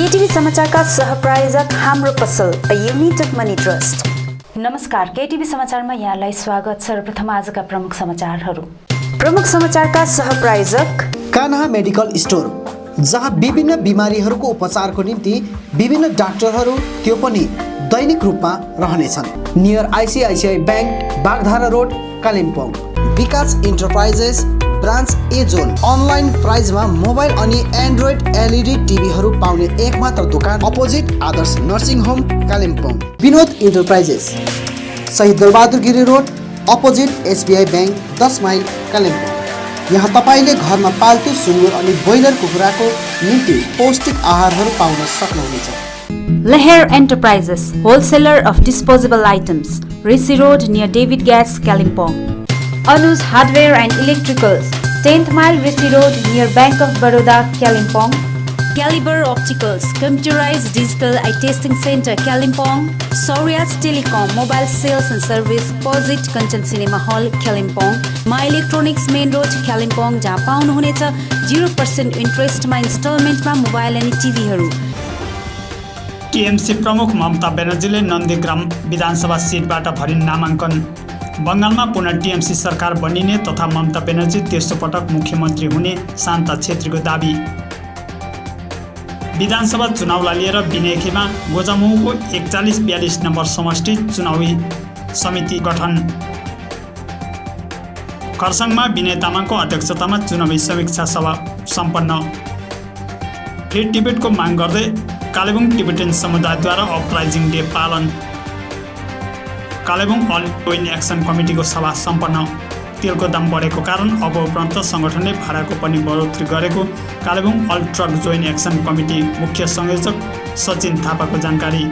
केटीभी समाचारका सहप्रायोजक हाम्रो पसल अ युनिटेड मनी ट्रस्ट। नमस्कार, केटीभी समाचारमा यहाँलाई स्वागत। सर्वप्रथम आजका प्रमुख समाचारहरू। प्रमुख समाचारका सहप्रायोजक कान्हा मेडिकल स्टोर, जहाँ विभिन्न बिमारीहरूको उपचारको निम्ति विभिन्न डाक्टरहरू त्यो पनि दैनिक रूपमा रहनेछन्। Near ICICI bank, Bagdhara road, Kalimpong. Vikas enterprises branch A zone, online प्राइजमा मोबाइल अनि एन्ड्रोइड एलइडी टिभीहरू पाउने एकमात्र दोकान, opposite Adarsh nursing home, Kalimpong. Vinod enterprises, Shahid Dalbahadur Giri road, opposite SBI bank, 10 mile, Kalimpong. यहाँ तपाईँले घरमा पाल्तु सुँगुर अनि ब्रोइलर कुखुराको निम्ति पौष्टिक आहारहरू पाउन सक्नुहुनेछ। Laher enterprises, wholesaler of disposable items, Rishi road near David gas, Kalimpong. Anuj hardware and electricals, 10th mile, Rishi road near bank of Baroda, Kalimpong. Calibre optics, computerised digital eye testing centre, Kalimpong. Sauryas telecom, mobile sales and service, opposite Kanchan cinema hall, Kalimpong. My electronics main road, Kalimpong, जहाँ पाउनुहुनेछ 0% इन्ट्रेस्टमा इन्स्टलमेन्टमा mobile अनि टिभीहरू। TMC प्रमुख ममता ब्यानर्जीले नन्दीग्राम विधानसभा सिटबाट भरिन नामाङ्कन। बङ्गालमा पुनः टिएमसी सरकार बनिने तथा ममता ब्यानर्जी तेस्रो पटक मुख्यमन्त्री हुने शान्ता छेत्रीको दाबी। विधानसभा चुनावलाई लिएर बिनेखेमा गोजामुखको 41-42 नम्बर समष्टि चुनावी समिति गठन। खरसाङमा विनय तामाङको अध्यक्षतामा चुनावी समीक्षा सभा सम्पन्न। फ्री टिबेटको माग गर्दै कालेबुङ टिबेटन समुदायद्वारा अपराइजिङ डे पालन। कालेबुङ अल जोइन्ट एक्सन कमिटीको सभा सम्पन्न। तेलको दाम बढेको कारण अब उपरान्त सङ्गठनले भाडाको पनि बढोत्तरी गरेको Kalimpong all truck joint action committee मुख्य संयोजक सचिन थापाको जानकारी।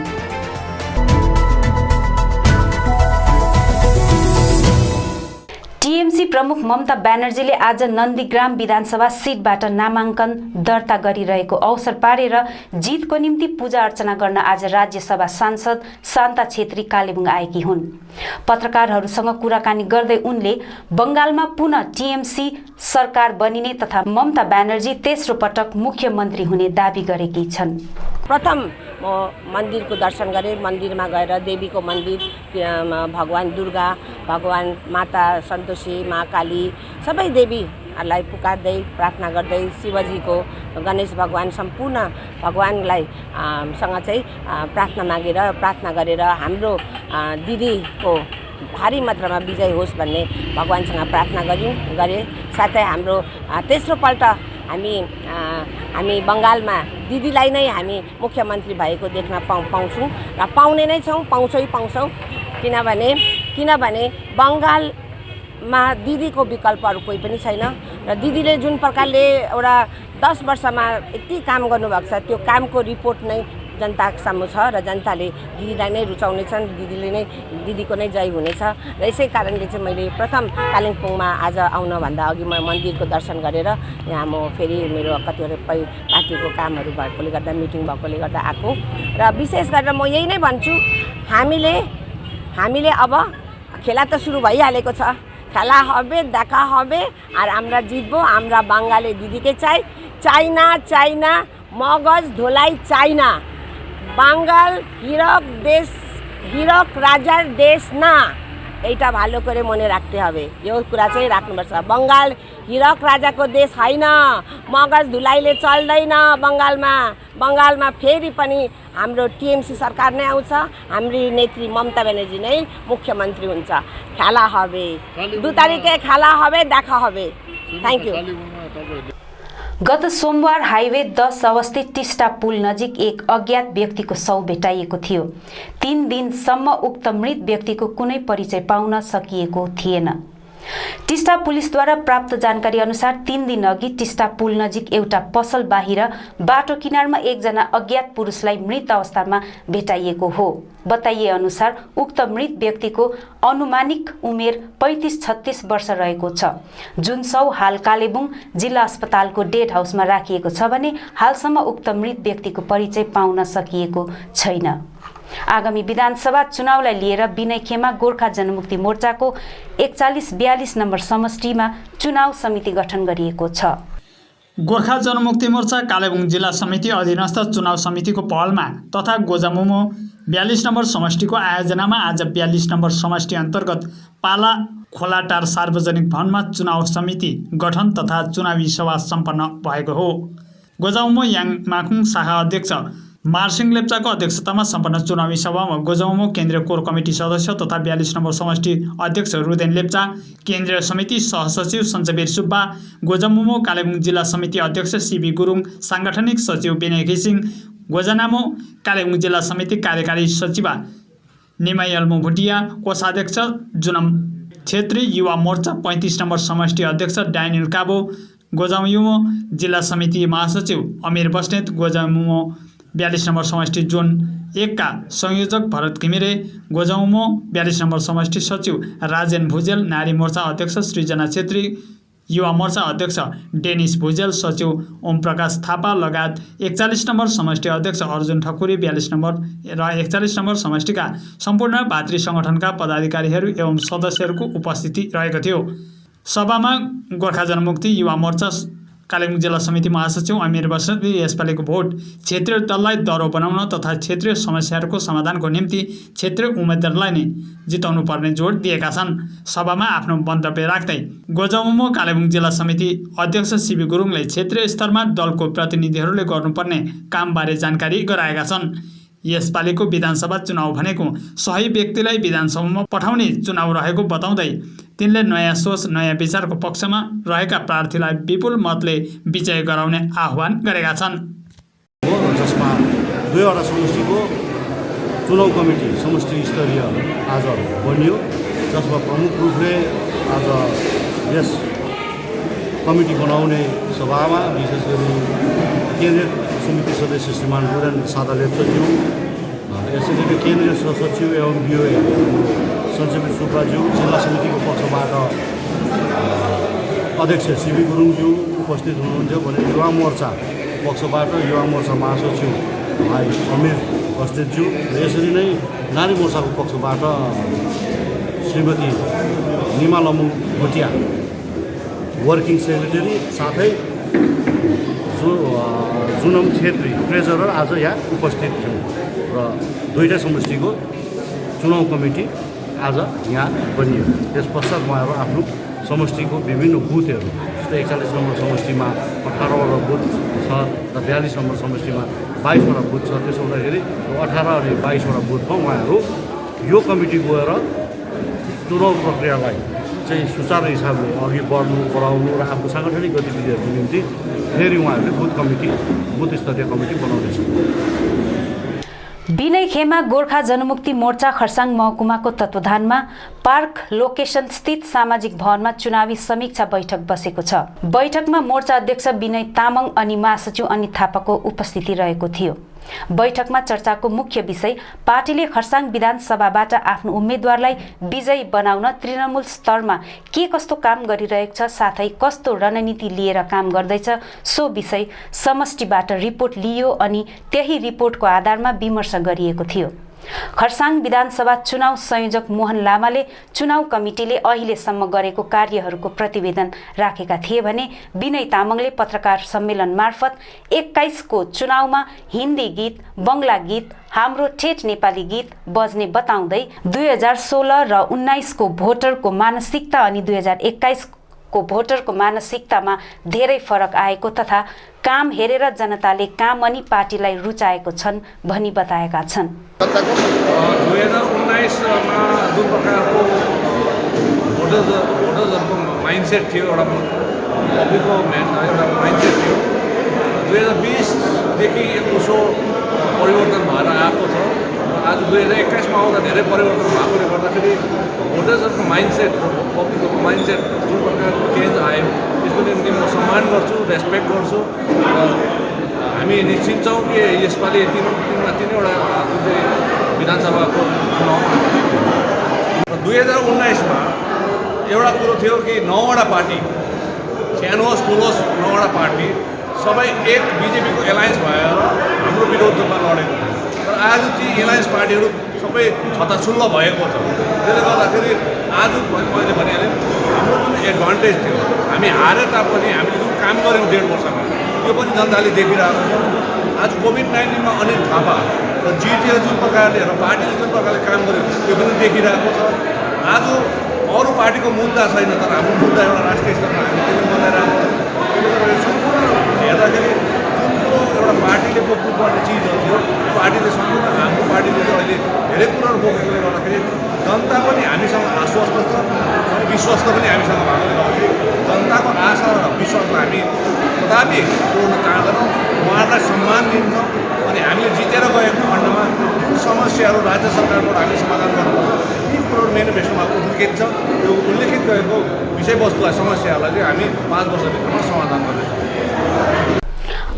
टिएमसी प्रमुख ममता ब्यानर्जीले आज नन्दीग्राम विधानसभा सिटबाट नामाङ्कन दर्ता गरिरहेको अवसर पारेर जितको निम्ति पूजा अर्चना गर्न आज राज्यसभा सांसद शान्ता छेत्री कालेबुङ आएकी हुन्। पत्रकारहरूसँग कुराकानी गर्दै उनले बङ्गालमा पुनः टिएमसी सरकार बनिने तथा ममता ब्यानर्जी तेस्रो पटक मुख्यमन्त्री हुने दाबी गरेकी छन्। प्रथम म मन्दिरको दर्शन गरेँ। मन्दिरमा गएर देवीको मन्दिर, भगवान दुर्गा, भगवान माता सन्तोषी, माँ काली, सबै देवीहरूलाई पुकार्दै प्रार्थना गर्दै शिवजीको, गणेश भगवान, सम्पूर्ण भगवानलाई सँग चाहिँ प्रार्थना गरेर हाम्रो दिदीको भारी मात्रामा विजय होस् भन्ने भगवानसँग प्रार्थना गरेँ। साथै हाम्रो तेस्रो पल्ट हामी बङ्गालमा दिदीलाई नै हामी मुख्यमन्त्री भएको देख्न पाउँछौँ र पाउने नै छौँ, पाउँछौँ। किनभने बङ्गालमा दिदीको विकल्प अरू कोही पनि छैन र दिदीले जुन प्रकारले एउटा 10 वर्षमा यति काम गर्नुभएको छ, त्यो कामको रिपोर्ट नै जनता सामु छ र जनताले दिदीलाई नै रुचाउनेछन्। दिदीको नै जय हुनेछ र यसै कारणले चाहिँ मैले प्रथम कालिम्पोङमा आज आउनभन्दा अघि म मन्दिरको दर्शन गरेर यहाँ म फेरि मेरो कतिवटा पार्टीको कामहरू भएकोले गर्दा, मिटिङ भएकोले गर्दा आएको र विशेष गरेर म यही नै भन्छु, हामीले अब खेला त सुरु भइहालेको छ। खेला হবে, দেখা হবে, আর আমরা জিতবো। আমরা বাঙালি দিদিকে চাই না মগজ ধোলাই চাই না। বাঙ্গাল হীরক রাজার দেশ না, এইটা ভালো করে মনে রাখতে হবে। यो कुरा चाहिँ राख्नुपर्छ। बङ्गाल हिरक राजाको देश होइन, मगज धुलाइले चल्दैन। बङ्गालमा फेरि पनि हाम्रो टिएमसी सरकार नै आउँछ, हाम्रो नेत्री ममता ब्यानर्जी नै मुख्यमन्त्री हुन्छ। खेला হবে, 2 तारिखে खेला হবে, দেখা হবে। Thank you. गत सोमबार हाइवे 10 अवस्थित टिस्टा पुल नजिक एक अज्ञात व्यक्तिको शव भेटाइएको थियो। 3 दिनसम्म उक्त मृत व्यक्तिको कुनै परिचय पाउन सकिएको थिएन। टिस्टा पुलिसद्वारा प्राप्त जानकारी अनुसार 3 दिन अघि टिस्टा पुल नजिक एउटा पसल बाहिर बाटो किनारमा एकजना अज्ञात पुरुषलाई मृत अवस्थामा भेटाइएको हो। बताइए अनुसार उक्त मृत व्यक्तिको अनुमानिक उमेर 35-36 वर्ष रहेको छ। जुन शव हाल कालेबुङ जिल्ला अस्पतालको डेड हाउसमा राखिएको छ भने हालसम्म उक्त मृत व्यक्तिको परिचय पाउन सकिएको छैन। आगामी विधानसभा चुनावलाई लिएर बिनैखेमा गोर्खा जनमुक्ति मोर्चाको 41-42 नम्बर समष्टिमा चुनाव समिति गठन गरिएको छ। गोर्खा जनमुक्ति मोर्चा कालेबुङ जिल्ला समिति अधीनस्थ चुनाव समितिको पहलमा तथा गोजामुमो 42 नम्बर समष्टिको आयोजनामा आज 42 नम्बर समष्टि अन्तर्गत पाला खोलाटार सार्वजनिक भवनमा चुनाव समिति गठन तथा चुनावी सभा सम्पन्न भएको हो। गोजामुमो याङ माकुङ शाखा अध्यक्ष मार्सिङ लेप्चाको अध्यक्षतामा सम्पन्न चुनावी सभामा गोजामुमो केन्द्रीय कोर कमिटी सदस्य तथा 42 नम्बर समष्टि अध्यक्ष रुदेन लेप्चा, केन्द्रीय समिति सहसचिव सञ्चबीर सुब्बा, गोजामुमो कालेबुङ जिल्ला समिति अध्यक्ष सीबी गुरुङ, साङ्गठनिक सचिव विनय घिसिङ, गोजानामो कालेबुङ जिल्ला समिति कार्यकारी सचिवा निमाई अल्मो भुटिया, कोषाध्यक्ष जुनम छेत्री, युवा मोर्चा 35 नम्बर समष्टि अध्यक्ष ड्यानियल काबो, गोजामुमो जिल्ला समिति महासचिव अमिर बस्नेत, गोजामुमो 42 नम्बर समष्टि जोन 1 का संयोजक भरत घिमिरे, गोजामुमो 42 नम्बर समष्टि सचिव राजेन भुजेल, नारी मोर्चा अध्यक्ष सृजना छेत्री, युवा मोर्चा अध्यक्ष डेनिस भुजेल, सचिव ओम प्रकाश थापा लगायत 41 नम्बर समष्टि अध्यक्ष अर्जुन ठकुरी, 42 नम्बर र 41 नम्बर समष्टिका सम्पूर्ण भातृ सङ्गठनका पदाधिकारीहरू एवं सदस्यहरूको उपस्थिति रहेको थियो। सभामा गोर्खा जनमुक्ति युवा मोर्चा कालेबुङ जिल्ला समिति महासचिव अमिर बस्नेतले यसपालिको भोट क्षेत्रीय दललाई दह्रो बनाउन तथा क्षेत्रीय समस्याहरूको समाधानको निम्ति क्षेत्रीय उम्मेद्वारलाई नै जिताउनु पर्ने जोड दिएका छन्। सभामा आफ्नो मन्तव्य राख्दै गोजामुमो कालेबुङ जिल्ला समिति अध्यक्ष सीबी गुरुङले क्षेत्रीय स्तरमा दलको प्रतिनिधिहरूले गर्नुपर्ने कामबारे जानकारी गराएका छन्। यसपालिको विधानसभा चुनाव भनेको सही व्यक्तिलाई विधानसभामा पठाउने चुनाव रहेको बताउँदै तिनले नयाँ सोच नयाँ विचारको पक्षमा रहेका प्रार्थीलाई विपुल मतले विजय गराउने आह्वान गरेका छन्। जसमा 2वटा समष्टिको चुनाव कमिटी समष्टि स्तरीय आज बनियो, जसमा प्रमुख रूपले आज यस कमिटी बनाउने सभामा विशेष गरी केन्द्रीय समिति सदस्य श्रीमान रुदेन सादा लेप्चाज्यू, यसै गरी केन्द्रीय सहसचिव एवं बिओए सञ्चबीर सुब्बाज्यू, जिल्ला समितिको पक्षबाट अध्यक्ष सीबी गुरुङज्यू उपस्थित हुनुहुन्थ्यो भने युवा मोर्चा पक्षबाट युवा मोर्चा महासचिव भाइ अमिर बस्नेतज्यू र यसरी नै नारी मोर्चाको पक्षबाट श्रीमती निमा लम्बु भुटिया वर्किङ सेक्रेटरी साथै जुनम छेत्री ट्रेजरर आज यहाँ उपस्थित थियौँ र 2वटा समष्टिको चुनाव कमिटी आज यहाँ बनियो। त्यस पश्चात उहाँहरू आफ्नो समष्टिको विभिन्न बुथहरू जस्तै 41 नम्बर समष्टिमा 18वटा बुथ छ र 42 नम्बर समष्टिमा 22वटा बुथ छ। त्यसो हुँदाखेरि 18 अनि 22वटा बुथमा उहाँहरू यो कमिटी गएर चुनाव प्रक्रियालाई चाहिँ सुचारू हिसाबले अघि बढाउनु र आफ्नो साङ्गठनिक गतिविधिहरूको निम्ति फेरि उहाँहरूले बुथ स्तरीय कमिटी बनाउनेछन्। विनय खेमा गोर्खा जनमुक्ति मोर्चा खरसाङ महकुमाको तत्वावधानमा पार्क लोकेसन स्थित सामाजिक भवनमा चुनावी समीक्षा बैठक बसेको छ। बैठकमा मोर्चा अध्यक्ष विनय तामाङ अनि महासचिव अनित थापाको उपस्थिति रहेको थियो। बैठकमा चर्चाको मुख्य विषय पार्टीले खरसाङ विधानसभाबाट आफ्नो उम्मेद्वारलाई विजयी बनाउन तृणमूल स्तरमा के कस्तो काम गरिरहेको छ, साथै कस्तो रणनीति लिएर काम गर्दैछ सो विषय समष्टिबाट रिपोर्ट लियो अनि त्यही रिपोर्टको आधारमा विमर्श गरिएको थियो। खरसाङ विधानसभा चुनाव संयोजक मोहन लामाले चुनाव कमिटीले अहिलेसम्म गरेको कार्यहरूको प्रतिवेदन राखेका थिए भने विनय तामाङले पत्रकार सम्मेलन मार्फत 21 को चुनावमा हिन्दी गीत, बङ्गला गीत, हाम्रो ठेट नेपाली गीत बज्ने बताउँदै 2016 र 19 को भोटरको मानसिकता अनि 2021 को भोटरको मानसिकतामा धेरै फरक आएको तथा काम हेरेर जनताले काम अनि पार्टीलाई रुचाएको छन् भनी बताएका छन्। 2019 मा जुन प्रकारको भोटर्सहरूको माइन्डसेट थियो, एउटा पब्लिकको एउटा माइन्डसेट थियो, 2020 देखि उसो परिवर्तन भएर आएको छ। आज 2021 मा आउँदा धेरै परिवर्तन भएकोले गर्दाखेरि भोटर्सहरूको माइन्डसेट, पब्लिकको माइन्डसेट जुन प्रकारको चेन्ज आयो त्यसको निम्ति म सम्मान गर्छु, रेस्पेक्ट गर्छु र हामी निश्चित छौँ कि यसपालि तिनवटा जुन चाहिँ विधानसभाको चुनावमा 2019 मा एउटा कुरो थियो कि 9वटा पार्टी, सानो होस् ठुलो होस् 9वटा पार्टी सबै एक बिजेपीको एलायन्स भएर हाम्रो विरोधमा लडेको थियो। तर आज ती एलायन्स पार्टीहरू सबै छताछुल्ल भएको छ। त्यसले गर्दाखेरि आज मैले भनिहालेँ हाम्रो जुन एडभान्टेज थियो, हामी हारे तापनि हामीले जुन काम गऱ्यौँ 1.5 वर्षमा यो पनि जनताले देखिरहेको छ। आज कोभिड-19 मा अनेक थापा र जिटिए जुन प्रकारले र पार्टीले जुन प्रकारले काम गर्यो त्यो पनि देखिरहेको छ। आज अरू पार्टीको मुद्दा छैन, तर हाम्रो मुद्दा एउटा राष्ट्रिय स्तरमा हामी त्यसले बनाइरहेको छ। सम्पूर्ण हेर्दाखेरि जुन एउटा पार्टीले बोक्नुपर्ने चिजहरू थियो, पार्टीले सम्पूर्ण हाम्रो पार्टीले चाहिँ अहिले धेरै कुराहरू बोकेकोले गर्दाखेरि जनता पनि हामीसँग आश्वस्त छ अनि विश्वस्त पनि हामीसँग भएकोले गर्दाखेरि जनताको आशा र विश्वासलाई हामी कदापि तोड्न चाहँदैनौँ। उहाँहरूलाई सम्मान दिन्छौँ अनि हामीले जितेर गएको खण्डमा जुन समस्याहरू राज्य सरकारबाट हामीले समाधान गर्नुपर्छ ती कुरोहरू मेनिफेस्टोमा उल्लेखित छ। त्यो उल्लेखित गरेको विषयवस्तुलाई समस्याहरूलाई चाहिँ हामी 5 वर्षभित्रमा समाधान गर्नेछौँ।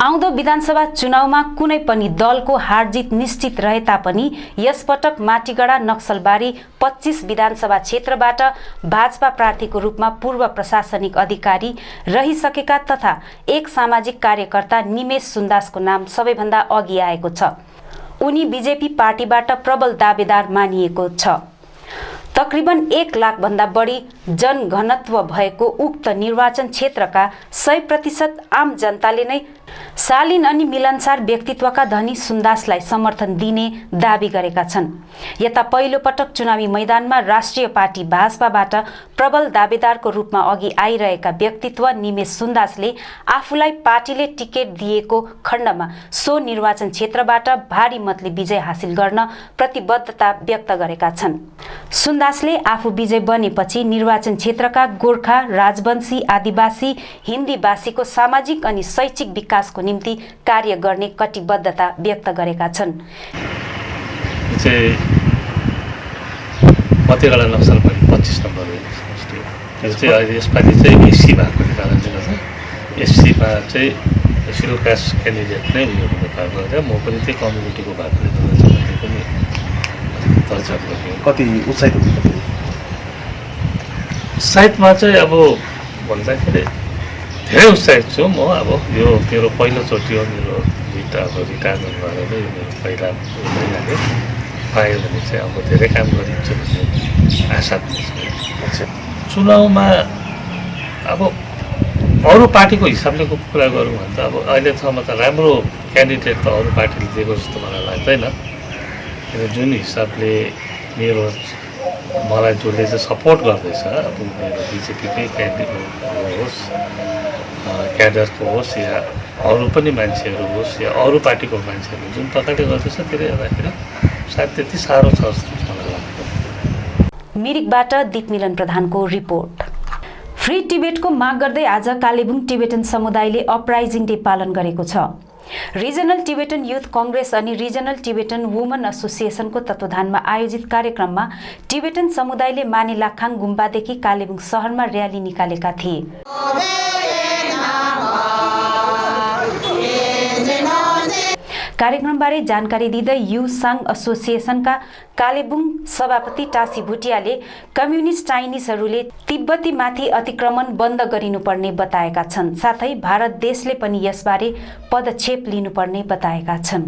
आउँदो विधानसभा चुनावमा कुनै पनि दलको हारजित निश्चित रहे तापनि यसपटक माटीगढा नक्सलबारी 25 विधानसभा क्षेत्रबाट भाजपा प्रार्थीको रूपमा पूर्व प्रशासनिक अधिकारी रहिसकेका तथा एक सामाजिक कार्यकर्ता निमेश सुन्दासको नाम सबैभन्दा अघि आएको छ। उनी बीजेपी पार्टीबाट प्रबल दावेदार मानिएको छ। तकरिबन 1 लाख भन्दा बढी जनघनत्व भएको उक्त निर्वाचन क्षेत्रका 100% आम जनताले नै शालीन अनि मिलनसार व्यक्तित्वका धनी सुन्दासलाई समर्थन दिने दावी गरेका छन्। यता पहिलो पटक चुनावी मैदानमा राष्ट्रिय पार्टी भाजपाबाट प्रबल दावेदारको रूपमा अघि आइरहेका व्यक्तित्व निमेश सुन्दासले आफूलाई पार्टीले टिकट दिएको खण्डमा सो निर्वाचन क्षेत्रबाट भारी मतले विजय हासिल गर्न प्रतिबद्धता व्यक्त गरेका छन्। सुन्दासले आफू विजय बनेपछि निर्वाचन क्षेत्रका गोर्खा, राजवंशी, आदिवासी, हिन्दीभाषीको सामाजिक अनि शैक्षिक विकासको निम्ति कार्य गर्ने कटिबद्धता व्यक्त गरेका छन्। माटीगढा नक्सलबारी 25 नम्बर समष्टि यो चाहिँ अहिले यसपालि चाहिँ एससी भएकोले कारणले गर्दा एससीमा चाहिँ सेड्युल कास्ट क्यान्डिडेट नै उयो भएको भएर म पनि त्यही कम्युनिटीको भएकोले गर्दा चाहिँ मैले पनि दर्जा गरेँ। कति उत्साहित हुनुहुन्छ? उत्साहितमा चाहिँ अब भन्दाखेरि धेरै उत्साहित छु म। अब यो मेरो पहिलोचोटि हो, मेरो रिटायरमेन्ट भएर नै मेरो पहिला भइहाल्यो। पायो भने चाहिँ अब धेरै काम गरिन्छ भन्ने आशा छ। चुनावमा अब अरू पार्टीको हिसाबले कुरा गरौँ भने त अब अहिलेसम्म त राम्रो क्यान्डिडेट त अरू पार्टीले दिएको जस्तो मलाई लाग्दैन। किन जुन हिसाबले मलाई जसले चाहिँ सपोर्ट गर्दैछ, अब मेरो बिजेपीकै क्यान्डिडेट होस्, क्याडरको होस् या अरू पनि मान्छेहरू होस् या अरू पार्टीको मान्छेहरू जुन प्रकारले गर्दैछ त्यसले गर्दाखेरि सायद त्यति साह्रो छ जस्तो मलाई लाग्दैन। मिरिकबाट दीपमिलन प्रधानको रिपोर्ट। फ्री टिबेटको माग गर्दै आज कालेबुङ टिबेटन समुदायले अपराइजिङ डे पालन गरेको छ। रिजनल टिबेटन युथ कांग्रेस अनि रिजनल टिबेटन वुमन एसोसिएसनको तत्वावधानमा आयोजित कार्यक्रममा टिबेटन समुदायले मानेलाखाङ गुम्बादेखि कालेबुङ शहरमा र्याली निकालेका थिए। कार्यक्रमबारे जानकारी दिँदै यु साङ एसोसिएसनका कालेबुङ सभापति टासी भुटियाले कम्युनिस्ट चाइनिजहरूले तिब्बतीमाथि अतिक्रमण बन्द गरिनुपर्ने बताएका छन्। साथै भारत देशले पनि यसबारे पदक्षेप लिनुपर्ने बताएका छन्।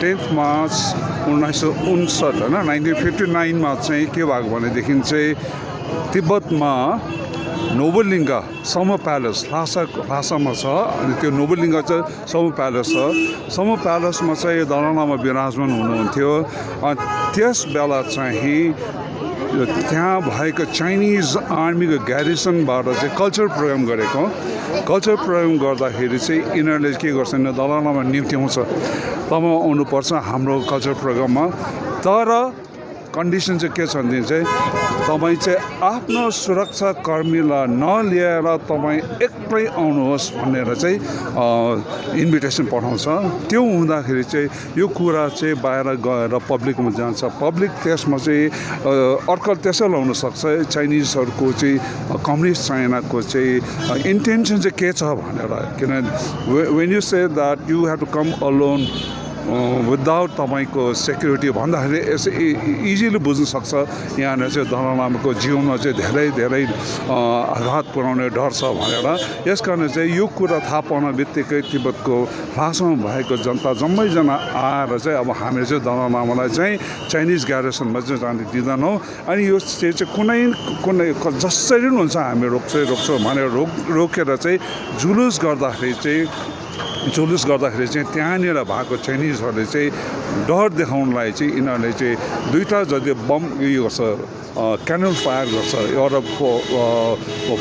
10 मार्च 1959 हैन 1959 मा चाहिँ के भएको भनेदेखि चाहिँ तिब्बतमा नोबलिङ्गा समु प्यालेस भाषामा छ अनि त्यो नोबलिङ्गा चाहिँ समु प्यालेस छ। समु प्यालेसमा चाहिँ दलाई लामा विराजमान हुनुहुन्थ्यो। अनि त्यस बेला चाहिँ त्यहाँ भएको चाइनिज आर्मीको ग्यारिसनबाट चाहिँ कल्चर प्रोग्राम गरेको। कल्चर प्रोग्राम गर्दाखेरि चाहिँ यिनीहरूले के गर्छन्, दलाई लामा निम्त्याउँछ तपाईँ आउनुपर्छ हाम्रो कल्चर प्रोग्राममा। तर कन्डिसन चाहिँ के छ भने चाहिँ तपाईँ चाहिँ आफ्नो सुरक्षाकर्मीलाई नलिएर तपाईँ एक्लै आउनुहोस् भनेर चाहिँ इन्भिटेसन पठाउँछ। त्यो हुँदाखेरि चाहिँ यो कुरा चाहिँ बाहिर गएर पब्लिकमा जान्छ। पब्लिक त्यसमा चाहिँ अड्कल त्यसै लाउन सक्छ चाइनिजहरूको चाहिँ कम्युनिस्ट चाइनाको चाहिँ इन्टेन्सन चाहिँ के छ भनेर। किनभने when you say that you have to come alone without तपाईँको सेक्युरिटी भन्दाखेरि यसो इजिली बुझ्न सक्छ यहाँनिर चाहिँ दलाइ लामाको जीवनमा चाहिँ धेरै धेरै आघात पुर्याउने डर छ भनेर। यस कारण चाहिँ यो कुरा थाहा पाउन बित्तिकै तिब्बतको ल्हासामा भएको जनता जम्मैजना आएर चाहिँ अब हामीले चाहिँ दलाइ लामालाई चाहिँ चाइनिज ग्यारेसनमा चाहिँ जान दिँदैनौँ अनि यो चाहिँ कुनै जसरी पनि हुन्छ हामी रोक्छौँ भनेर रोकेर चाहिँ जुलुस गर्दाखेरि चाहिँ त्यहाँनिर भएको चाइनिजहरूले चाहिँ डर देखाउनलाई चाहिँ यिनीहरूले चाहिँ दुईवटा जति बम उयो गर्छ क्यानन फायर गर्छ एउटा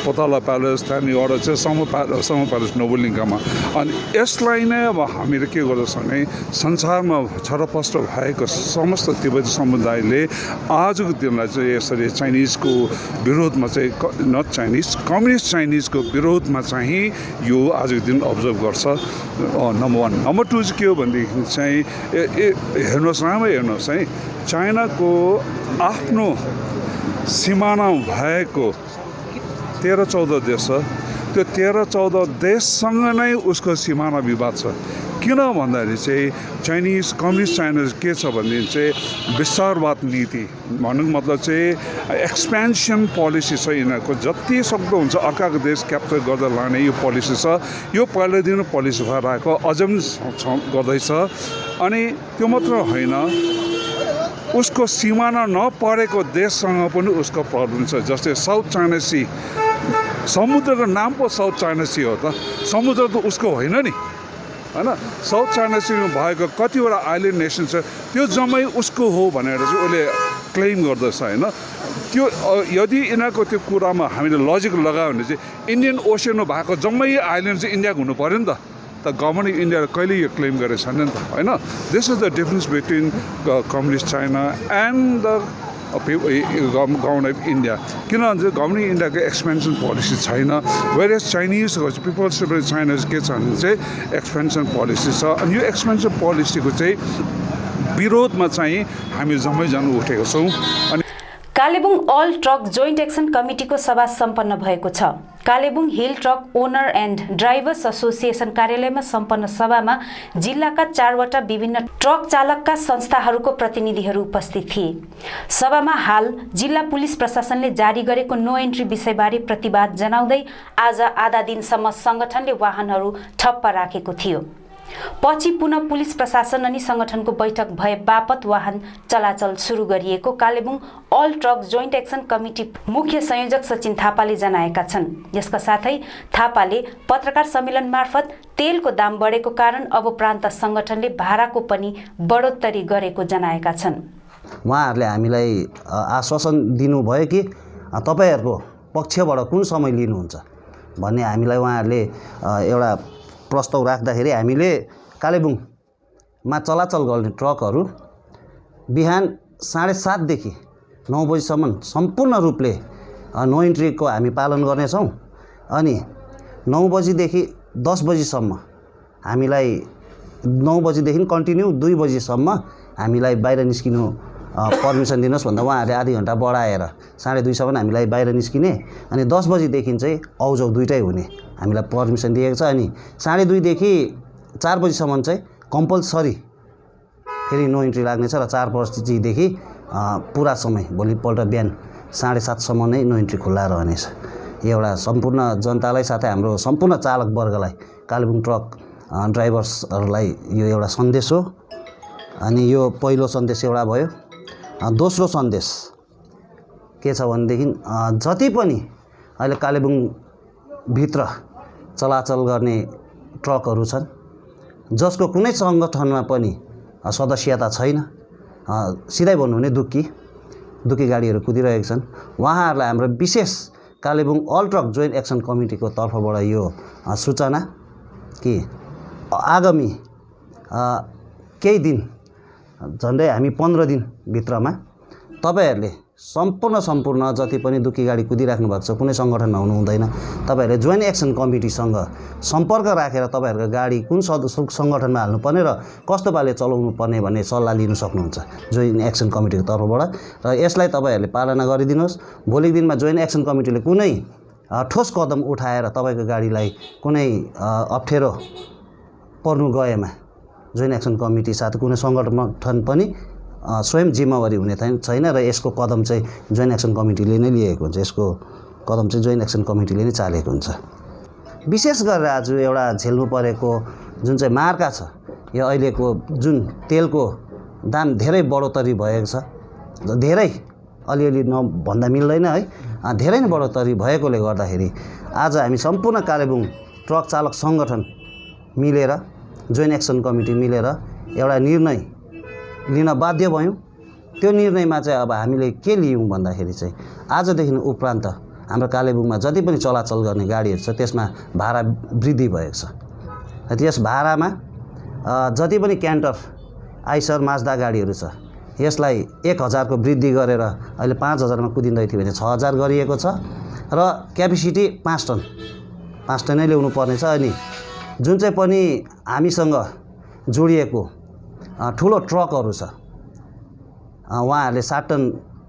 पोताला प्यालेस त्यहाँदेखि एउटा चाहिँ समो प्यालेस नोबुलिङ्कामा। अनि यसलाई नै अब हामीले के गर्दछ भने संसारमा छरपष्ट भएको समस्त तिब्बती समुदायले आजको दिनलाई चाहिँ यसरी चाइनिजको विरोधमा चाहिँ नट चाइनिज कम्युनिस्ट चाइनिजको विरोधमा चाहिँ यो आजको दिन अब्जर्भ गर्छ। नम्बर 1। नम्बर 2 चाहिँ के हो भनेदेखि चाहिँ हेर्नुहोस् राम्रै हेर्नुहोस् है, चाइनाको आफ्नो सिमाना भएको 13-14 देश छ। त्यो 13-14 देशसँग नै उसको सिमाना विवाद छ। किन भन्दाखेरि चाहिँ चाइनिज कम्युनिस्ट चाइनिज के छ भनेदेखि चाहिँ विस्तारवाद नीति भन्नुको मतलब चाहिँ एक्सपेन्सन पोलिसी छ यिनीहरूको। जति सक्दो हुन्छ अर्काको देश क्याप्चर गर्दै लाने यो पोलिसी छ। यो पहिल्यैदेखि पोलिसी भएर आएको अझ पनि गर्दैछ। अनि त्यो मात्र होइन, उसको सिमाना नपरेको देशसँग पनि उसको प्रब्लम छ। जस्तै साउथ चाइना सी, समुद्रको नाम पो साउथ चाइना सी हो त, समुद्र त उसको होइन नि, होइन। साउथ चाइना सीमा भएको कतिवटा आइल्यान्ड नेसन छ त्यो जम्मै उसको हो भनेर चाहिँ उसले क्लेम गर्दछ, होइन। त्यो यदि यिनीहरूको त्यो कुरामा हामीले लजिक लगायो भने चाहिँ इन्डियन ओसनमा भएको जम्मै आइल्यान्ड चाहिँ इन्डियाको हुनु पऱ्यो नि त। गभर्मेन्ट इन्डियाले कहिले यो क्लेम गरेको छैन नि त, होइन। This is the difference between communist China and the government of India. किनभने चाहिँ गभर्मेन्ट इन्डियाको एक्सपेन्सन पोलिसी छैन, वेयर एज चाइनिजको पिपल्स रिपब्लिक चाइना के छ भने चाहिँ एक्सपेन्सन पोलिसी छ। अनि यो एक्सपेन्सन पोलिसीको चाहिँ विरोधमा चाहिँ हामी जम्मैजना उठेको छौँ। अनि Kalebung all truck joint action कमिटीको सभा सम्पन्न भएको छ। Kalebung hill truck owner and drivers association कार्यालयमा सम्पन्न सभामा जिल्लाका 4वटा विभिन्न ट्रक चालकका संस्थाहरूको प्रतिनिधिहरू उपस्थित थिए। सभामा हाल जिल्ला पुलिस प्रशासनले जारी गरेको नो एन्ट्री विषयबारे प्रतिवाद जनाउँदै आज आधा दिनसम्म संगठनले वाहनहरू ठप्प राखेको थियो। पछि पुनः पुलिस प्रशासन अनि संगठनको बैठक भए बापत वाहन चलाचल सुरु गरिएको Kalimpong all truck joint action committee मुख्य संयोजक सचिन थापाले जनाएका छन्। यसका साथै थापाले पत्रकार सम्मेलन मार्फत तेलको दाम बढेको कारण अब प्रान्त संगठनले भाडाको पनि बढोत्तरी गरेको जनाएका छन्। उहाँहरूले हामीलाई आश्वासन दिनुभयो कि तपाईहरुको पक्षबाट कुन समय लिनुहुन्छ भन्ने हामीलाई उहाँहरूले एउटा प्रस्ताव राख्दाखेरि हामीले कालेबुङमा चलाचल गर्ने ट्रकहरू बिहान 7:30 देखि 9 बजीसम्म सम्पूर्ण रूपले नो एन्ट्रीको हामी पालन गर्नेछौँ। अनि 9 बजीदेखि 10 बजीसम्म हामीलाई 9 बजीदेखि कन्टिन्यू 2 बजीसम्म हामीलाई बाहिर निस्किनु पर्मिसन दिनुहोस् भन्दा उहाँहरूले आधी घण्टा बढाएर 2:30 सम्म हामीलाई बाहिर निस्किने अनि 10 बजीदेखि चाहिँ आउजाउ दुईटै हुने हामीलाई पर्मिसन दिएको छ। अनि 2:30 देखि 4 बजीसम्म चाहिँ कम्पलसरी फेरि नो एन्ट्री लाग्नेछ र 4 बजीदेखि पुरा समय भोलिपल्ट बिहान 7:30 सम्म नै नो एन्ट्री खुल्ला रहनेछ। यो एउटा सम्पूर्ण जनतालाई साथै हाम्रो सम्पूर्ण चालक वर्गलाई कालेबुङ ट्रक ड्राइभर्सहरूलाई यो एउटा सन्देश हो। अनि यो पहिलो सन्देश एउटा भयो। दोस्रो सन्देश के छ भनेदेखि जति पनि अहिले कालेबुङ भित्र चलाचल गर्ने ट्रकहरू छन् जसको कुनै संगठनमा पनि सदस्यता छैन, सिधै भन्नु भने दुक्की गाडीहरू कुदिरहेका छन्, उहाँहरूलाई हाम्रो विशेष Kalebung all truck joint action कमिटीको तर्फबाट यो सूचना कि आगामी केही दिन झन्डै हामी 15 दिन भित्रमा तपाईहरुले सम्पूर्ण जति पनि दुक्की गाडी कुदिराख्नु भएको छ कुनै संगठनमा हुनु हुँदैन, तपाईहरुले जोइन्ट एक्सन कमिटीसँग सम्पर्क राखेर तपाईहरुको गाडी कुन संगठनमा हाल्नु पर्ने र कस्तो पाराले चलाउनु पर्ने भन्ने सल्लाह लिन सक्नुहुन्छ जोइन्ट एक्सन कमिटीको तर्फबाट। र यसलाई तपाईहरुले पालना गरिदिनुहोस्। भोलिको दिनमा जोइन्ट एक्सन कमिटीले कुनै ठोस कदम उठाएर तपाईको गाडीलाई कुनै अप्ठ्यारो पर्नु गएमा जोइन्ट एक्सन कमिटी साथ कुनै सङ्गठन पनि स्वयं जिम्मेवारी हुने छैन र यसको कदम चाहिँ जोइन्ट एक्सन कमिटीले नै लिएको हुन्छ। यसको कदम चाहिँ जोइन्ट एक्सन कमिटीले नै चालेको हुन्छ। विशेष गरेर आज एउटा झेल्नु परेको जुन चाहिँ मार्का छ, यो अहिलेको जुन तेलको दाम धेरै बढोत्तरी भएको छ, धेरै अलिअलि नभन्दा मिल्दैन है, धेरै नै बढोत्तरी भएकोले गर्दाखेरि आज हामी सम्पूर्ण कालेबुङ ट्रक चालक सङ्गठन मिलेर जोइन्ट एक्सन कमिटी मिलेर एउटा निर्णय लिन बाध्य भयौँ। त्यो निर्णयमा चाहिँ अब हामीले के लियौँ भन्दाखेरि चाहिँ आजदेखि उपरान्त हाम्रो कालेबुङमा जति पनि चलाचल गर्ने गाडीहरू छ त्यसमा भाडा वृद्धि भएको छ। त्यस भाडामा जति पनि क्यान्टर, आइसर, माज्दा गाडीहरू छ यसलाई 1000 को वृद्धि गरेर अहिले 5000 मा कुदिँदै थियो भने 6000 गरिएको छ र क्यापेसिटी 5 टन नै ल्याउनु पर्ने छ। अनि जुन चाहिँ पनि हामीसँग जोडिएको ठुलो ट्रकहरू छ उहाँहरूले 7 टन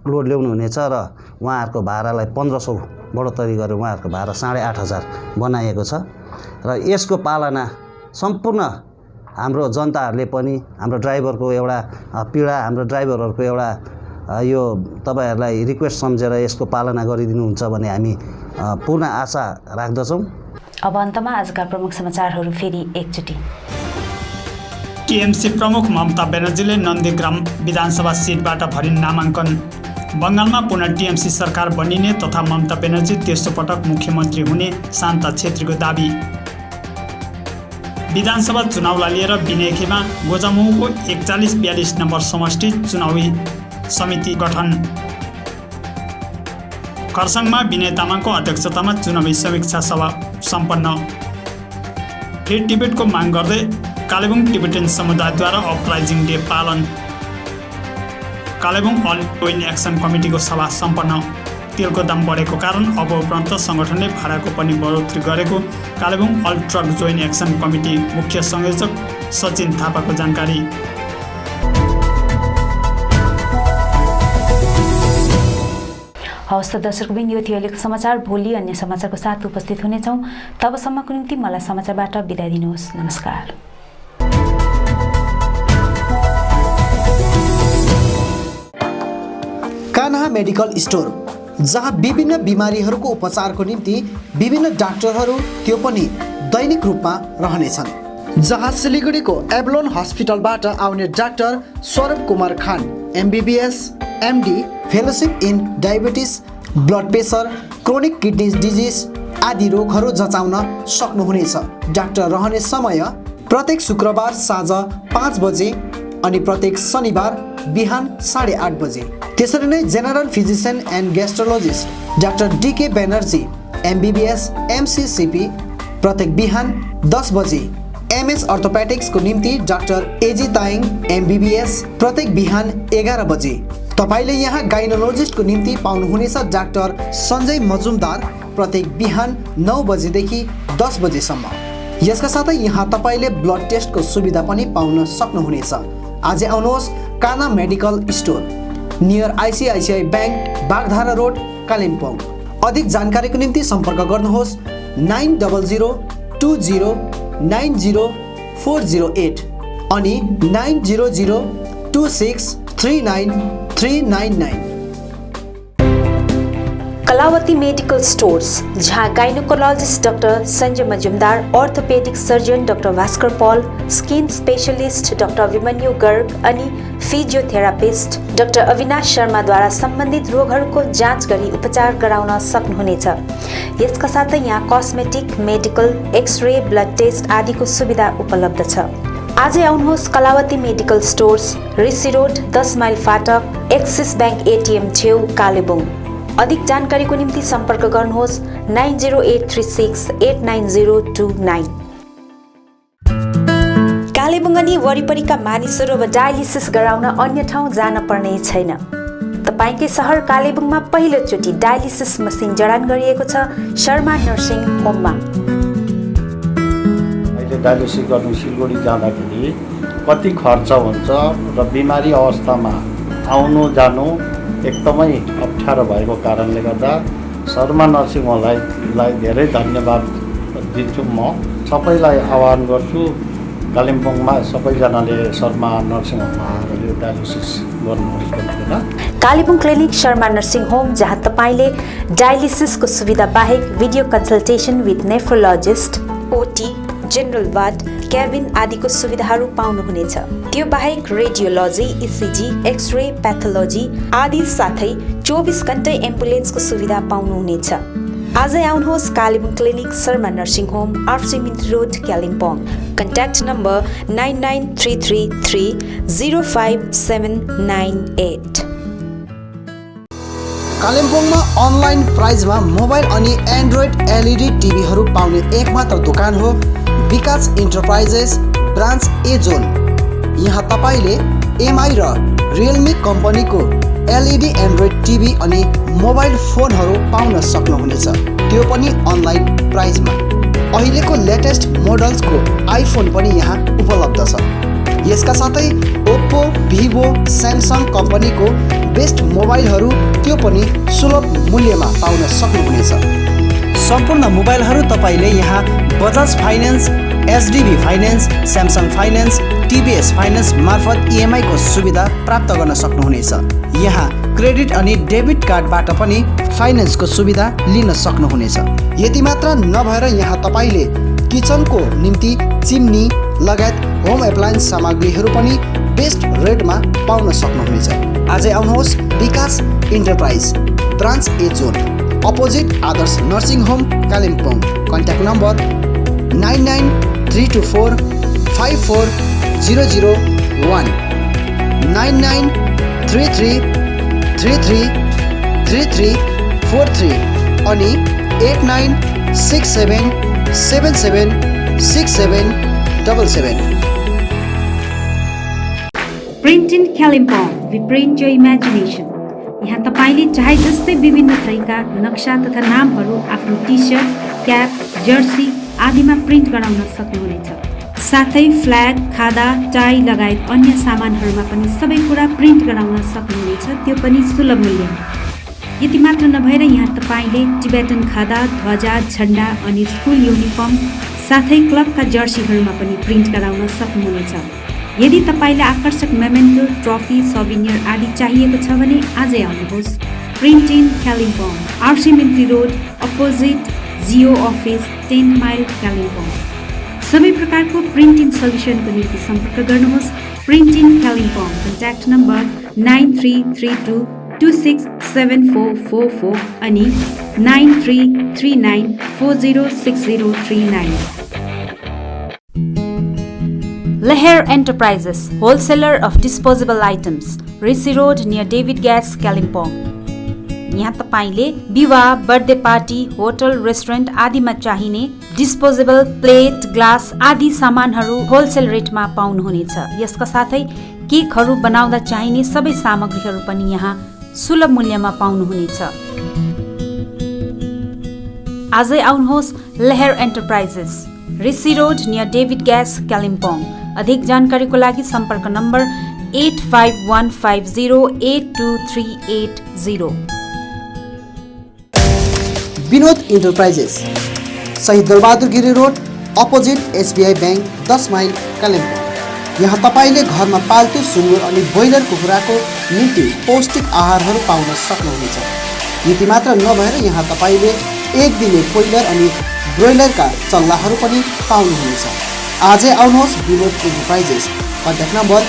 लोड ल्याउनु हुनेछ र उहाँहरूको भाडालाई 1500 बढोत्तरी गरेर उहाँहरूको भाडा 8500 बनाइएको छ र यसको पालना सम्पूर्ण हाम्रो जनताहरूले पनि हाम्रो ड्राइभरको एउटा पीडा, हाम्रो ड्राइभरहरूको एउटा यो तपाईहरुलाई रिक्वेस्ट सम्झेर यसको पालना गरिदिनुहुन्छ भन्ने हामी पूर्ण आशा राख्दछौँ। अब अन्तमा आजका प्रमुख समाचारहरू फेरि एकचोटि। टीएमसी प्रमुख ममता ब्यानर्जीले नन्दीग्राम विधानसभा सिटबाट भरिन नामाङ्कन। बङ्गालमा पुनः टीएमसी सरकार बनिने तथा ममता ब्यानर्जी तेस्रो पटक मुख्यमन्त्री हुने शान्ता छेत्रीको दाबी। विधानसभा चुनावलाई लिएर बिनेखेमा गोजामुको 4142 नम्बर समष्टि चुनावी समिति गठन। खरसाङमा विनय तामाङको अध्यक्षतामा चुनावी समीक्षा सभा सम्पन्न। फेरि टिबेटको माग गर्दै कालेबुङ टिबेटन समुदायद्वारा अपराइजिङ डे पालन। कालेबुङ अल जोइन्ट एक्सन कमिटीको सभा सम्पन्न। तेलको दाम बढेको कारण अब उपरान्त सङ्गठनले भाडाको पनि बढोत्तरी गरेको Kalimpong all truck joint action committee मुख्य संयोजक सचिन थापाको जानकारी। हवस् त दर्शकबिन, यो थियो अहिलेको समाचार। भोलि अन्य समाचारको साथ उपस्थित हुनेछौँ। तबसम्मको निम्ति मलाई समाचारबाट बिदा दिनुहोस्। नमस्कार। कान्हा मेडिकल स्टोर, जहाँ विभिन्न बिमारीहरूको उपचारको निम्ति विभिन्न डाक्टरहरू त्यो पनि दैनिक रूपमा रहनेछन्। जहाँ सिलिगुडीको एभलोन हस्पिटलबाट आउने डाक्टर स्वरूप कुमार खान MBBS MD, fellowship in diabetes, blood pressure, chronic kidney disease आदि रोगहरू जचाउन सक्नुहुनेछ। डाक्टर रहने समय प्रत्येक शुक्रबार साँझ 5 बजे अनि प्रत्येक शनिबार बिहान 8:30 बजे। त्यसरी नै general physician and gastrologist doctor DK Banerjee MBBS MCCP प्रत्येक बिहान 10 बजे। MS अर्थोपेटिक्सको निम्ति डाक्टर AG ताइङ MBBS प्रत्येक बिहान 11 बजे। तपाईले यहाँ गाइनोलोजिस्टको निम्ति पाउनुहुनेछ डाक्टर सञ्जय मजुमदार प्रत्येक बिहान 9 बजेदेखि 10 बजेसम्म। यसका साथै यहाँ तपाईले ब्लड टेस्टको सुविधा पनि पाउन सक्नुहुनेछ। आज आउनुहोस् Kanha medical store, near ICICI bank, Bagdhara road, Kalimpong. अधिक जानकारीको निम्ति सम्पर्क गर्नुहोस् 900 20 90 408 अनि 900 26 39 399। कलावती मेडिकल स्टोर्स, जहाँ gynaecologist doctor Sanjay Majumdar, orthopaedic surgeon doctor Bhaskar Paul, skin specialist doctor Abhimanyu Garg अनि फिजियोथेरापिस्ट डाक्टर अविनाश शर्माद्वारा सम्बन्धित रोगहरूको जाँच गरी उपचार गराउन सक्नुहुनेछ। यसका साथै यहाँ cosmetic, medical, x-ray, blood test आदिको सुविधा उपलब्ध छ। आजै आउनुहोस् Kalawati medical stores, Rishi road, 10 mile फाटक, एक्सिस ब्याङ्क ATM छेउ, कालेबुङ। अधिक जानकारीको निम्ति सम्पर्क गर्नुहोस् 90836 89029। कालेबुङ अनि वरिपरिका मानिसहरू अब डायलिसिस गराउन अन्य ठाउँ जान पर्ने छैन। तपाईकै सहर कालेबुङमा पहिलोचोटि डायलिसिस मसिन जडान गरिएको छ शर्मा नर्सिङ होममा। अहिले डायलिसिस गर्नु सिलगढी जाँदाखेरि कति खर्च हुन्छ र बिमारी अवस्थामा आउनु जानु एकदमै अप्ठ्यारो भएको कारणले गर्दा शर्मा नर्सिङ होमलाई धेरै धन्यवाद दिन्छु। म सबैलाई आह्वान गर्छु कालिम्पोङमा सबैजनाले शर्मा नर्सिङ होममा आएर यो डायलिसिस गर्नुहुन्छ होइन। Kalimpong clinic Sharma nursing home, जहाँ तपाईले डायलिसिसको सुविधा बाहेक video consultation with nephrologist, OT, general ward, cabin आदिको सुविधाहरू पाउनुहुनेछ। त्यो बाहेक रेडियोलोजी, इसिजी, एक्सरे, प्याथोलोजी आदि साथै 24 घण्टै एम्बुलेन्सको सुविधा पाउनुहुनेछ। आजै आउनुहोस् Kalimpong clinic Sharma nursing home, RC minute road, Kalimpong. Contact number 99333 05798। कालिम्पोङमा अनलाइन प्राइजमा मोबाइल अनि एन्ड्रोइड एलइडी टिभीहरू पाउने एकमात्र दोकान हो विकास इन्टरप्राइजेस ब्रान्च ए जोन। यहाँ तपाईले एमआई र रियलमी कम्पनीको एलइडी एन्ड्रोइड टिभी अनि मोबाइल फोनहरू पाउन सक्नुहुनेछ, त्यो पनि अनलाइन प्राइजमा। अहिलेको लेटेस्ट मोडल्सको आइफोन पनि यहाँ उपलब्ध छ। यसका साथै ओप्पो, भिभो, स्यामसङ कम्पनीको बेस्ट मोबाइलहरू त्यो पनि सुलभ मूल्यमा पाउन सक्नुहुनेछ। सम्पूर्ण मोबाइलहरू तपाईले यहाँ Bajaj finance, HDB finance, Samsung finance, TVS finance मार्फत इएमआई को सुविधा प्राप्त गर्न सक्नुहुनेछ। यहाँ क्रेडिट अनि डेबिट कार्डबाट पनि फाइनेन्सको सुविधा लिन सक्नुहुनेछ। यति मात्र नभएर यहाँ तपाईले किचनको निम्ति चिम्नी लगायत होम एप्लायन्स सामग्रीहरू पनि बेस्ट रेटमा पाउन सक्नुहुनेछ। आजै आउनुहोस् Vikas enterprise branch A zone, opposite Adarsh nursing home, Kalimpong. Contact number 99324 54001, 9933 33 33 43 अनि 8967 77 67 77। Print in Kalimpong, we print your imagination. यहाँ तपाईले चाहे जस्तै विभिन्न थरीका नक्सा तथा नामहरू आफ्नो टी सर्ट, क्याप, जर्सी आदिमा प्रिन्ट गराउन सक्नुहुनेछ। साथै फ्ल्याग, खादा, टाई लगायत अन्य सामानहरूमा पनि सबै कुरा प्रिन्ट गराउन सक्नुहुनेछ, त्यो पनि सुलभ मूल्यमा। यति मात्र नभएर यहाँ तपाईले टिबेटन खादा, ध्वजा, झण्डा अनि स्कुल युनिफर्म साथै क्लबका जर्सीहरूमा पनि प्रिन्ट गराउन सक्नुहुनेछ। यदि तपाईले आकर्षक मेमेन्टो, ट्रफी, सौभिनियर आदि चाहिएको छ भने आजै आउनुहोस् print in Kalimpong, RC Mintri road, opposite Jio office, 10 mile, Kalimpong. सबै प्रकारको प्रिन्ट इन सल्युसनको निम्ति सम्पर्क गर्नुहोस् print in Kalimpong. Contact number 9332 267444 अनि 9339 406039। Leher Enterprises, wholesaler of disposable items, Rishi Road near David Gas, Kalimpong। यहाँ तपाईले विवाह, बर्थडे पार्टी, होटल, रेस्टुरेन्ट आदिमा चाहिने डिस्पोजेबल प्लेट, ग्लास आदि सामानहरू होलसेल रेटमा पाउनुहुनेछ। यसका साथै केकहरू बनाउँदा चाहिने सबै सामग्रीहरू पनि यहाँ सुलभ मूल्यमा पाउनुहुनेछ। आजै आउनुहोस् Laher enterprises, Rishi road near David gas, Kalimpong. अधिक जानकारीको लागि सम्पर्क number 8515082380। Vinod enterprises, Shahid Dalbahadur Giri road, opposite SBI bank, 10 mile, Kalimpong. यहाँ तपाईले घरमा पाल्तु सुँगुर अनि ब्रोइलर कुखुराको निम्ति पौष्टिक आहारहरू पाउन सक्नुहुनेछ। यति मात्र नभएर यहाँ तपाईले एक दिने कोइलर अनि ब्रोइलरका चल्लाहरू पनि पाउनुहुनेछ। आजै आउनुहोस् विनोद इन्टरप्राइजेस। कन्ट्याक्ट नम्बर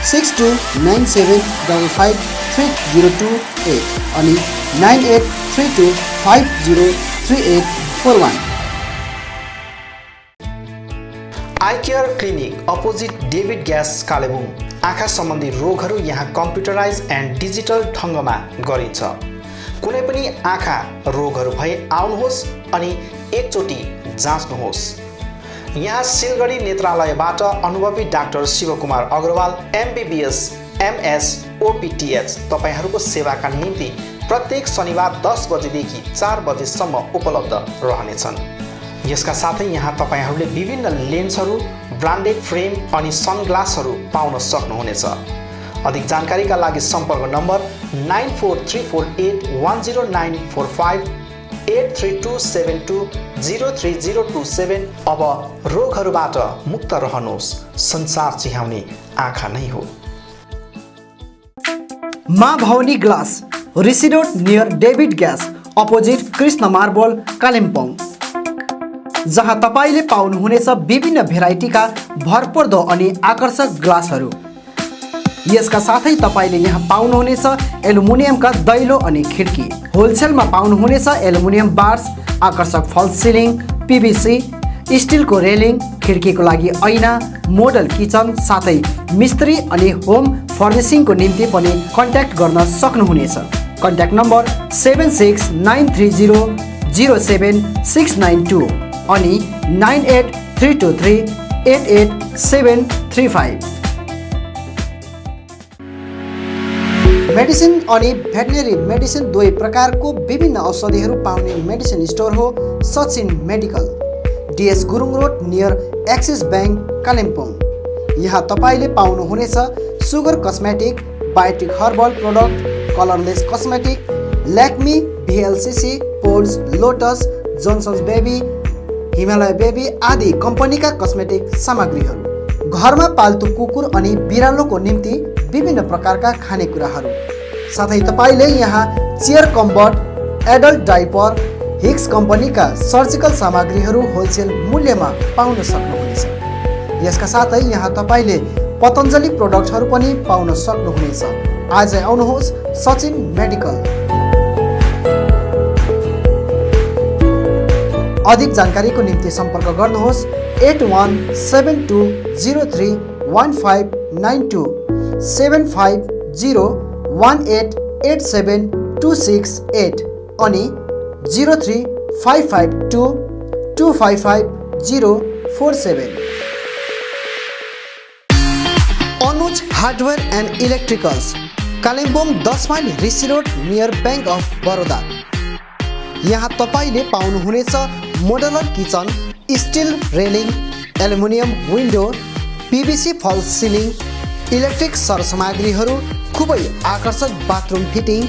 6297553028 अनि 9832503841। I care clinic, opposite David gas, Kalimpong. आँखा सम्बन्धी रोगहरू यहाँ कम्प्युटराइज एन्ड डिजिटल ढङ्गमा गरिन्छ। कुनै पनि आँखा रोगहरू भए आउनुहोस् अनि एकचोटि जाँच्नुहोस्। यहाँ सिलगढी नेत्रालयबाट अनुभवी doctor Shivkumar Agarwal, MBBS, MS, OPTH तपाईहरूको सेवाका निम्ति प्रत्येक शनिबार 10 बजेदेखि 4 बजेसम्म उपलब्ध रहनेछन्। यसका साथै यहाँ तपाईहरूले विभिन्न लेन्सहरू, ब्रान्डेड फ्रेम अनि सनग्लासहरू पाउन सक्नुहुनेछ। अधिक जानकारीका लागि सम्पर्क नम्बर 9434810945 8327203027। अब रोगहरूबाट मुक्त रहनुहोस्, संसार चिहाउने आँखा नै हो। Maa Bhavani glass, Rishi road near David gas opposite Krishna marble, Kalimpong, जहाँ तपाईँले पाउनुहुनेछ विभिन्न भेराइटीका भरपर्दो अनि आकर्षक ग्लासहरू। यसका साथै तपाईँले यहाँ पाउनुहुनेछ एल्युमिनियमका दैलो अनि खिड्की। होलसेलमा पाउनुहुनेछ एल्युमिनियम बार्स, आकर्षक फल सिलिङ, पिभिसी, स्टिलको रेलिङ, खिड्कीको लागि ऐना, मोडल किचन, साथै मिस्त्री अनि होम फर्निसिङको निम्ति पनि कन्ट्याक्ट गर्न सक्नुहुनेछ। कन्ट्याक्ट नम्बर 7693007692 अनि 9832388735। मेडिसिन अनि भेटनेरी मेडिसिन दुवै प्रकारको विभिन्न औषधिहरू पाउने मेडिसिन स्टोर हो Sachin medical, DS Gurung road near Axis bank, Kalimpong. यहाँ तपाईँले पाउनुहुनेछ sugar cosmetic, biotique herbal product, colourless cosmetic, Lakme, VLCC, पोल्स, lotus, Johnson's baby, Himalaya baby आदि कम्पनीका कस्मेटिक सामग्रीहरू। घरमा पाल्तु कुकुर अनि बिरालोको निम्ति विभिन्न प्रकारका खानेकुराहरू, साथै तपाईँले यहाँ चेयर कम्बर्ट, एडल्ट डाइपर, हिक्स कम्पनीका सर्जिकल सामग्रीहरू होलसेल मूल्यमा पाउन सक्नुहुनेछ। यसका साथै यहाँ तपाईँले पतञ्जली प्रोडक्टहरू पनि पाउन सक्नुहुनेछ। आजै आउनुहोस् सचिन मेडिकल। अधिक जानकारीको निम्ति सम्पर्क गर्नुहोस् 8172031592 7501887268 अनि 03552255047। Anuj hardware and electricals, Kalimpong 10 mile Rishi road near bank of Baroda. यहाँ तपाईँले पाउनुहुनेछ modular kitchen, still railing, aluminium window, PVC फल सिलिङ, इलेक्ट्रिक सरसामग्रीहरू, खुबै आकर्षक बाथरुम फिटिङ,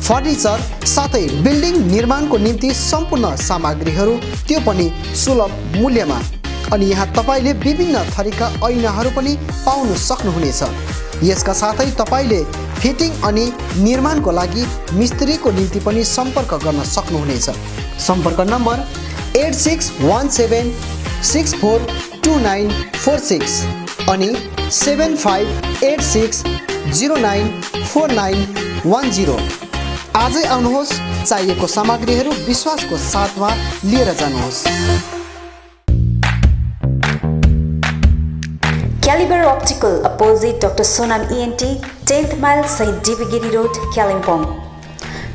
फर्निचर, साथै बिल्डिङ निर्माणको निम्ति सम्पूर्ण सामग्रीहरू, त्यो पनि सुलभ मूल्यमा। अनि यहाँ तपाईँले विभिन्न थरीका ऐनाहरू पनि पाउन सक्नुहुनेछ। यसका साथै तपाईँले फिटिङ अनि निर्माणको लागि मिस्त्रीको निम्ति पनि सम्पर्क गर्न सक्नुहुनेछ। सम्पर्क नम्बर 8617642946 अनि 7586094910। आजै आउनुहोस्, चाहिएको सामग्रीहरू विश्वासको साथमा लिएर जानुहोस्। Calibre optical opposite doctor Sonam ENT, 10th mile सहित डिबेगिरी रोड, कालिम्पोङ।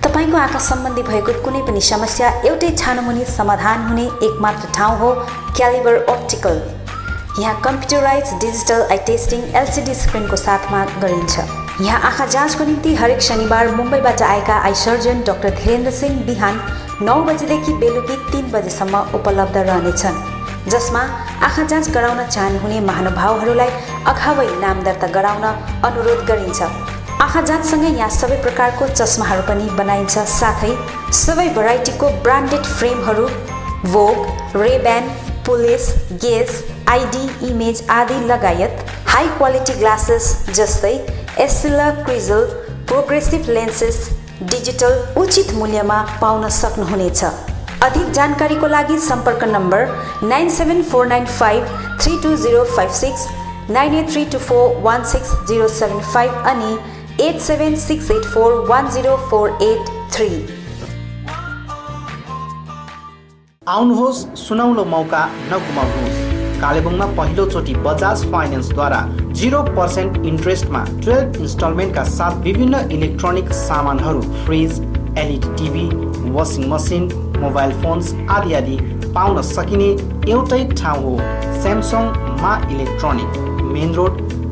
तपाईँको आँखा सम्बन्धी भएको कुनै पनि समस्या एउटै छानोमुनि समाधान हुने एकमात्र ठाउँ हो क्यालिबर अप्टिकल। यहाँ computerise digital eye testing LCD स्क्रिनको साथमा गरिन्छ। यहाँ आँखा जाँचको निम्ति हरेक शनिबार मुम्बईबाट आएका eye surgeon doctor Dhirendra Singh बिहान 9 बजेदेखि बेलुकी 3 बजेसम्म उपलब्ध रहनेछन्, जसमा आँखा जाँच गराउन चाहनुहुने महानुभावहरूलाई अगावै नाम दर्ता गराउन अनुरोध गरिन्छ। आँखा जाँचसँगै यहाँ सबै प्रकारको चस्माहरू पनि बनाइन्छ, साथै सबै भेराइटीको ब्रान्डेड फ्रेमहरू भोग, रेब्यान, पुलिस, गेज, ID, इमेज आदि लगायत हाई क्वालिटी ग्लासेस जस्तै एस्सिला, क्रिजल, प्रोग्रेसिभ लेन्सेस डिजिटल उचित मूल्यमा पाउन सक्नुहुनेछ। अधिक जानकारीको लागि सम्पर्क नम्बर 9749532056, 9832416075 अनि 8768410483। आउनुहोस्, सुनौलो मौका नगुमाउनुहोस्। कालेबुङमा पहिलोचोटि बजाज फाइनेन्सद्वारा 0% इन्ट्रेस्टमा 12 इन्स्टलमेन्टका साथ विभिन्न इलेक्ट्रोनिक सामानहरू, fridge, LED TV, washing machine, mobile phones आदि आदि पाउन सकिने एउटै ठाउँ हो स्यामसङ मा electronic, main road,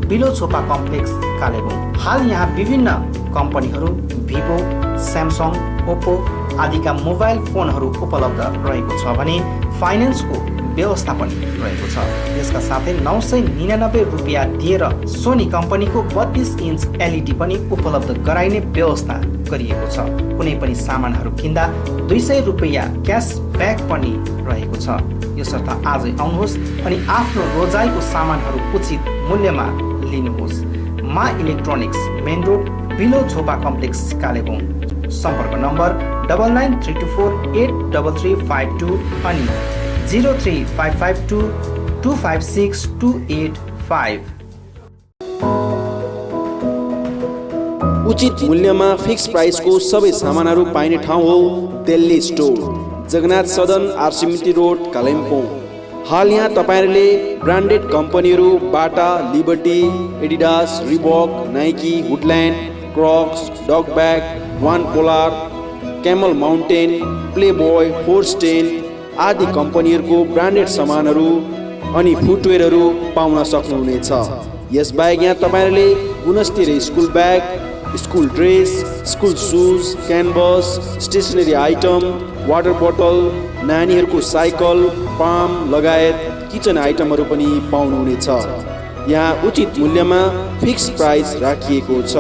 below Chhopa complex, Kalebung. हाल यहाँ विभिन्न कम्पनीहरू भिभो, स्यामसङ, ओप्पो आदिका मोबाइल फोनहरू उपलब्ध रहेको छ भने फाइनेन्सको व्यवस्था पनि रहेको छ। यसका साथै 999 रुपियाँ दिएर सोनी कम्पनीको 32 इन्च LED पनि उपलब्ध गराइने व्यवस्था गरिएको छ। कुनै पनि सामानहरू किन्दा 200 रुपियाँ क्यासब्याक पनि रहेको छ। यसर्थ आजै आउनुहोस् अनि आफ्नो रोजाइको सामानहरू उचित मूल्यमा लिनुहोस्। मा इलेक्ट्रोनिक्स, मेन रोड, बिलो झोपा कम्प्लेक्स, कालेबुङ। सम्पर्क नम्बर 9932483352 अनि 03552256285। उचित मूल्यमा फिक्स प्राइसको सबै सामानहरू पाइने ठाउँ हो दिल्ली स्टोर, जगन्नाथ सदन, आरसीमिटी रोड, कालिम्पोङ। हाल यहाँ तपाईहरुले ब्रान्डेड कम्पनीहरू Bata, Liberty, Adidas, Reebok, Nike, Woodland, Crocs, Duckback, वान पोलार, क्यामल माउन्टेन, प्लेबोय, फोर्स्टेन आदि कम्पनीहरूको ब्रान्डेड सामानहरू अनि फुटवेयरहरू पाउन सक्नुहुनेछ। यसबाहेक यहाँ तपाईहरुले गुणस्तरीय school bag, school dress, school shoes, canvas, stationery item, water बोतल, नानीहरूको साइकल, पाम लगायत किचन आइटमहरू पनि पाउनुहुनेछ। यहाँ उचित मूल्यमा फिक्स प्राइस राखिएको छ।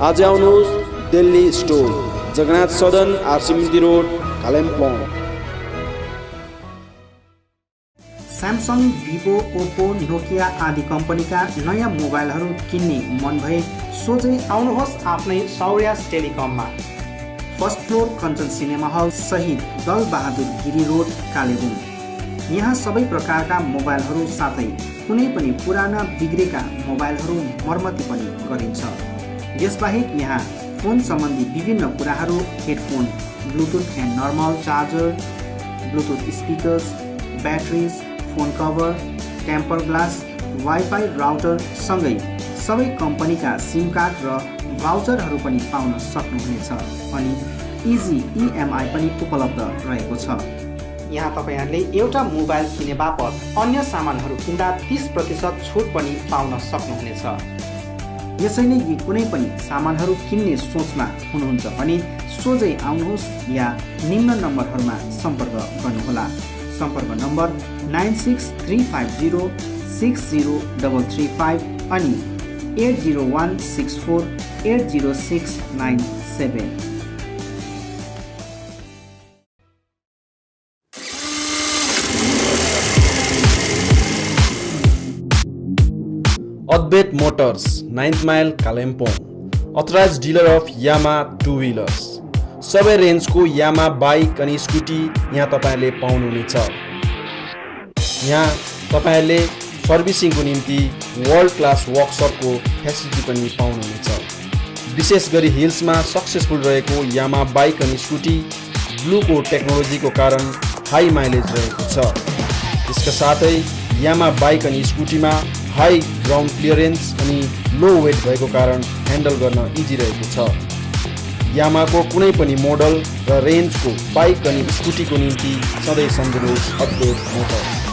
आज आउनुहोस् दिल्ली स्टोर, जगन्नाथ सदन, आरसीमिटी road, Kalimpong. Samsung, Vivo, Oppo, Nokia आदि कम्पनीका नयाँ मोबाइलहरू किन्ने मन भए सोझै आउनुहोस् आफ्नै सौर्यास टेलिकममा। First floor Kanchan cinema hall सहित दल बहादुर गिरी रोड, कालेबुङ। यहाँ सबै प्रकारका मोबाइलहरू साथै कुनै पनि पुराना बिग्रेका मोबाइलहरू मर्मती पनि गरिन्छ। यसबाहेक यहाँ फोन सम्बन्धी विभिन्न कुराहरू, headphone, Bluetooth and normal charger, Bluetooth speakers, batteries, phone cover, temper glass, wifi router सँगै सबै कम्पनीका सिम कार्ड र भाउचरहरू पनि पाउन सक्नुहुनेछ अनि इजी EMI पनि उपलब्ध रहेको छ। यहाँ तपाईहरुले एउटा मोबाइल किने बापत अन्य सामानहरू किन्दा 30% छुट पनि पाउन सक्नुहुनेछ। यसैले यी कुनै पनि सामानहरू किन्ने सोचमा हुनुहुन्छ भने सोझै आउनुहोस् या निम्न नम्बरहरूमा सम्पर्क गर्नुहोला। सम्पर्क नम्बर 9635060335 अनि 8016480697। Advait motors, 9th mile, Kalimpong. Authorised dealer of Yamaha two wheelers. सबै रेन्जको यामा बाइक अनि स्कुटी यहाँ तपाईहरुले पाउनुहुनेछ। यहाँ तपाईहरुले सर्भिसिङको निम्ति वर्ल्ड क्लास वर्कसपको फेसिलिटी पनि पाउनुहुनेछ। विशेष गरी हिल्समा सक्सेसफुल रहेको यामा बाइक अनि स्कुटी ब्लूको टेक्नोलोजीको कारण हाई माइलेज रहेको छ। यसका साथै यामा बाइक अनि स्कुटीमा हाई ग्राउन्ड क्लियरेन्स अनि लो वेट भएको कारण ह्यान्डल गर्न इजी रहेको छ। यामाको कुनै पनि मोडल र रेन्जको बाइक अनि स्कुटीको निम्ति सधैँ सम्झनुहोस् अद्वैत मोटर्स।